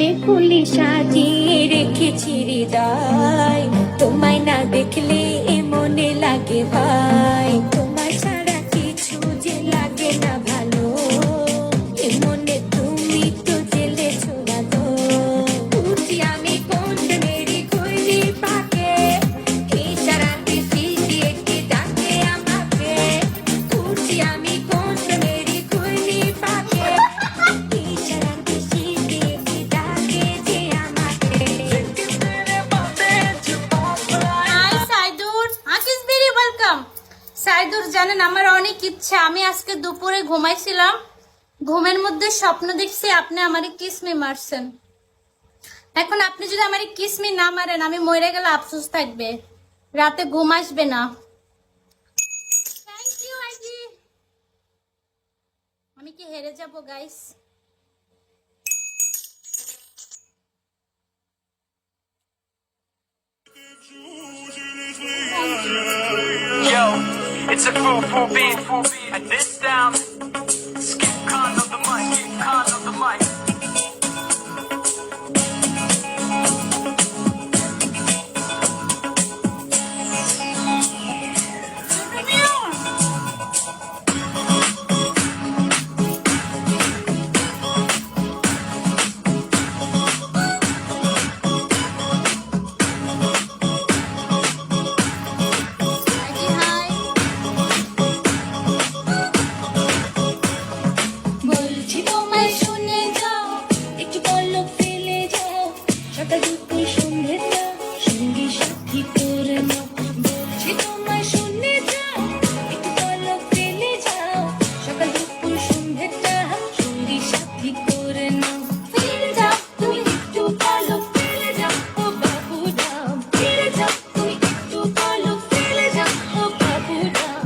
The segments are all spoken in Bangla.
ফুলে ফুলে সাজিয়ে রেখেছি হৃদয়, তোমায় না দেখলে এ মনে লাগে ভাই, তোমার ছাড়া কিছু যে লাগে না ভালো, এ মনে তুমি তো জেলেছো ভালো। বুঝি আমি কোন মেরি খুইনি পাকে, ইশারাতে দিয়ে কি ডাকে আমাকে। বুঝি আমি কোন মেরি খুইনি পাকে, ইশারাতে দিয়ে কি ডাকে যে আমাকে। হাই সাইদুর, আকিস ভেরি ওয়েলকাম। সাইদুর জানেন আমার অনেক ইচ্ছা, আমি আজকে দুপুরে ঘুমাইছিলাম, ঘুমের মধ্যে স্বপ্ন দেখছি আপনি আমারে কিসমি মারছেন। এখন আপনি যদি আমারে কিসমি না মারেন আমি মরে গেলে আফসোস থাকবে, রাতে ঘুম আসবে না। Thank you IG. আমি কি হেরে যাব guys? Yo, it's a full beat, and this down. Skip con of the mic, skip con of the mic. IG hi. বলছি তোমায় শুনে যাও, একটু পলক ফেলে যাও, সকাল দুপুর সন্ধ্যেটা সঙ্গী সাথী করে নাও। বলছি তোমায় শুনে যাও, একটু পলক ফেলে যাও, সকাল দুপুর সন্ধ্যেটা সঙ্গী সাথী করে নাও। ফিরে যাও তুমি একটু পলক ফেলে যাও, ও বাবু দাও। ফিরে যাও তুমি একটু পলক ফেলে যাও, ও বাবু দাও।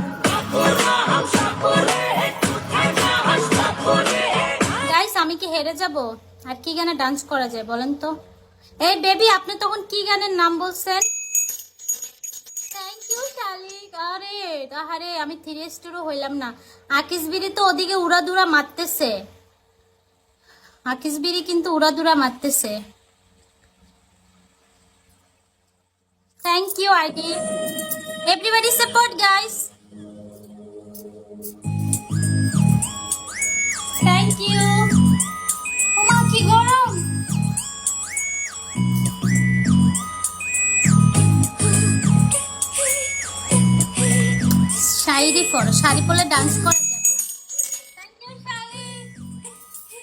গাইস আমি কি হেরে যাব? আর কি গানে ডান্স করা যায় বলেন তো? এই বেবি আপনি তখন কি গানের নাম বলছেন? থ্যাংক ইউ শালিক। আরে আরে আমি 3 হইলাম না। আকিস বিড়ি তো ওদিকে উড়াদুরা মারতেছে, আকিস বিড়ি কিন্তু উড়াদুরা মারতেছে। Thank you ID, everybody support guys. Thank you. ওমা কি গরম। শাড়ি পরো, শাড়ি পরলে ডান্স করা